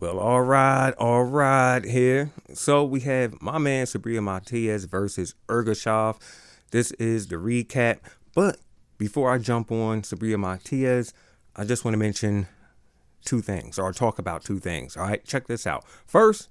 Well, all right here. So we have my man Subriel Matias versus Ergashev. This is the recap. But before I jump on Subriel Matias, I just want to mention two things or talk about two things. All right, check this out. First,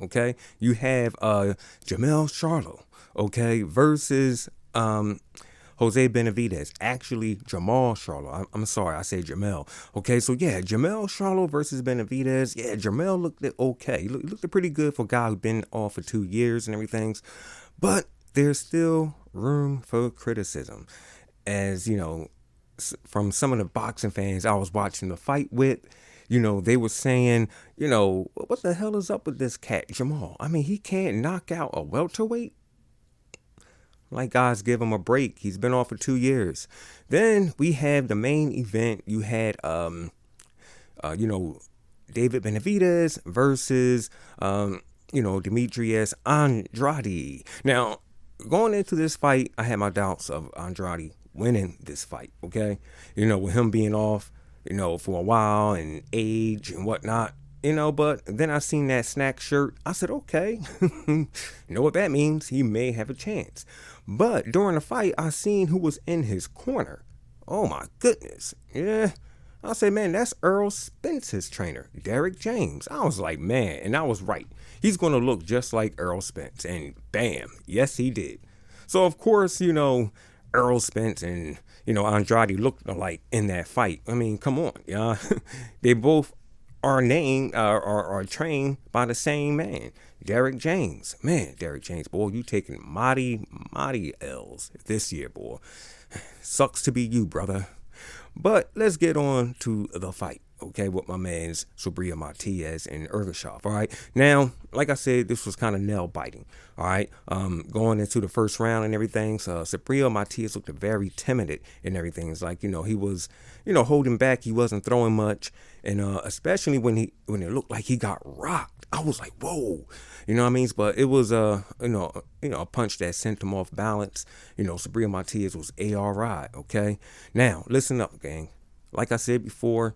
okay, you have Jamel Charlo, okay, versus Jose Benavidez. Actually, Jamal Charlo. I'm sorry, I say Jamel. Okay, so yeah, Jamel Charlo versus Benavidez. Yeah, Jamel looked okay. Looked pretty good for a guy who's been off for 2 years and everything. But there's still room for criticism. As you know, from some of the boxing fans I was watching the fight with, they were saying, what the hell is up with this cat, Jamal? I mean, he can't knock out a welterweight. Like, guys, give him a break. He's been off for 2 years. Then we have the main event. You had, you know, David Benavidez versus, Demetrius Andrade. Now, going into this fight, I had my doubts of Andrade winning this fight. Okay, with him being off, for a while and age and whatnot. But then I seen that snack shirt. I said, okay, you know what that means? He may have a chance. But during the fight, I seen who was in his corner. Oh my goodness. Yeah. I said, man, that's Earl Spence's trainer, Derek James. I was like, man, and I was right. He's going to look just like Earl Spence. And bam, yes, he did. So, of course, Earl Spence and, Andrade looked alike in that fight. I mean, come on, yeah. They both are named are trained by the same man, Derek James. Man, Derek James, boy, you taking mighty L's this year, boy. Sucks to be you, brother. But let's get on to the fight, okay, with my man's Subriel Matias and Ergashev. All right. Now, like I said, this was kind of nail biting. All right. Going into the first round and everything. So Subriel Matias looked very timid and everything. It's like, he was, holding back. He wasn't throwing much. And especially when it looked like he got rocked. I was like, whoa. You know what I mean? But it was a punch that sent him off balance. Subriel Matias was ARI, okay? Now, listen up, gang. Like I said before,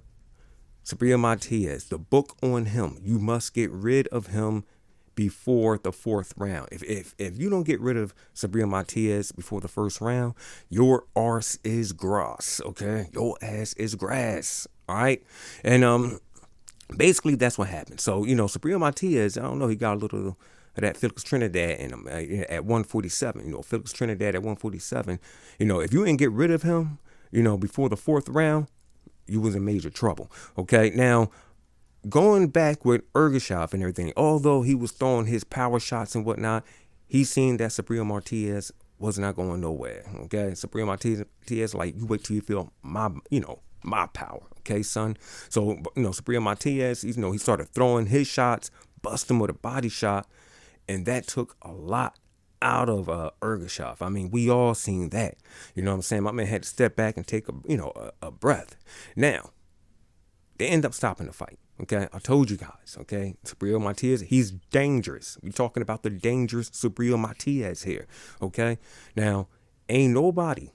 Subriel Matias, the book on him, you must get rid of him before the fourth round. If you don't get rid of Subriel Matias before the first round, your arse is grass, okay? Your ass is grass, all right? And basically that's what happened. So, Subriel Matias, I don't know, he got a little of that Felix Trinidad in him at 147. Felix Trinidad at 147. If you didn't get rid of him, before the fourth round, you was in major trouble. Okay, now going back with Ergashev and everything, although he was throwing his power shots and whatnot, he seen that Subriel Matias was not going nowhere. Okay, Subriel Matias, like, you wait till you feel my power. Okay, son. So, Subriel Matias, he started throwing his shots, bust him with a body shot, and that took a lot out of Ergashev. I mean, we all seen that. You know what I'm saying? My man had to step back and take a breath. Now, they end up stopping the fight. Okay, I told you guys. Okay, Subriel Matias, he's dangerous. We're talking about the dangerous Subriel Matias here. Okay, now ain't nobody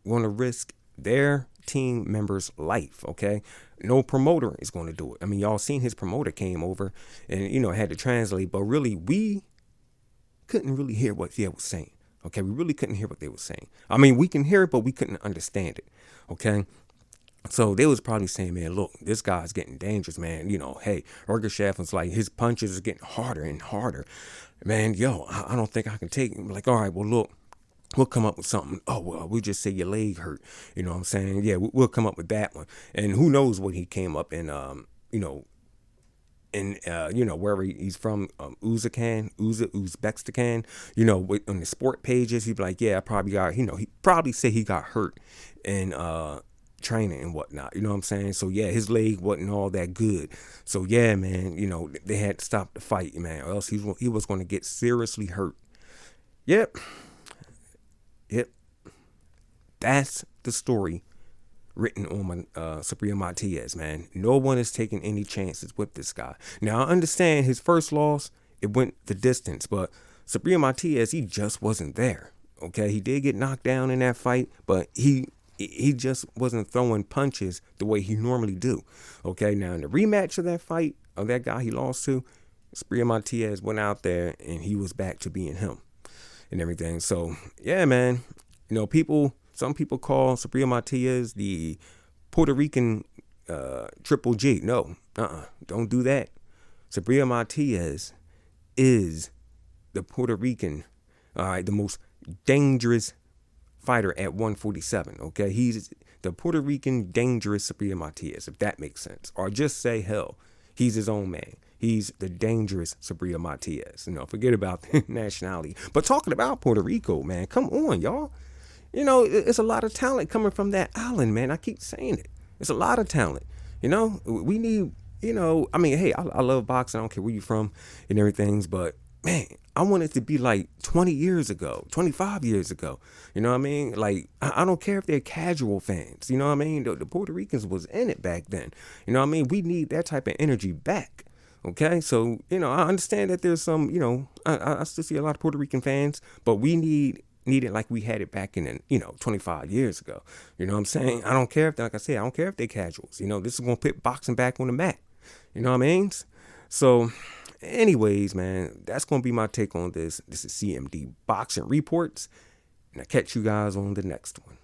going to risk their team member's life. Okay, no promoter is going to do it. I mean, y'all seen his promoter came over and had to translate, but really we couldn't really hear what they was saying. Okay, we really couldn't hear what they were saying. I mean, we can hear it, but we couldn't understand it. Okay. So they was probably saying, man, look, this guy's getting dangerous, man. Hey, Ergashev was like, his punches are getting harder and harder. Man, yo, I don't think I can take him. Like, all right, well, look, we'll come up with something. Oh, well, we'll just say your leg hurt. You know what I'm saying? Yeah, we'll come up with that one. And who knows what he came up in, wherever he's from, Uzbekistan, on the sport pages, he'd be like, yeah, I probably got, he probably said he got hurt in training and whatnot. You know what I'm saying? So yeah, his leg wasn't all that good. So yeah, man, they had to stop the fight, man, or else he was going to get seriously hurt. Yep. That's the story written on my Subriel Matias, man. No one is taking any chances with this guy. Now, I understand his first loss, it went the distance, but Subriel Matias, he just wasn't there. Okay, he did get knocked down in that fight, but he he just wasn't throwing punches the way he normally do. Okay, now in the rematch of that fight of that guy he lost to, Subriel Matias went out there and he was back to being him and everything. So yeah, man, some people call Subriel Matias the Puerto Rican Triple G. No, don't do that. Subriel Matias is the Puerto Rican, all right, the most dangerous fighter at 147. Okay, he's the Puerto Rican dangerous Subriel Matias, if that makes sense. Or just say, hell, he's his own man. He's the dangerous Subriel Matias. Forget about the nationality. But talking about Puerto Rico, man, come on, y'all. It's a lot of talent coming from that island, man. I keep saying it. It's a lot of talent. We need, hey, I love boxing. I don't care where you're from and everything, but man, I want it to be like 20 years ago, 25 years ago. You know what I mean? Like, I don't care if they're casual fans. You know what I mean? The Puerto Ricans was in it back then. You know what I mean? We need that type of energy back. Okay, so I understand that there's some, I still see a lot of Puerto Rican fans, but we need it like we had it back in 25 years ago. You know what I'm saying? I don't care if, like I said, I don't care if they're casuals. This is gonna put boxing back on the map. You know what I mean? So, anyways, man, that's gonna be my take on this. This is CMD Boxing Reports, and I'll catch you guys on the next one.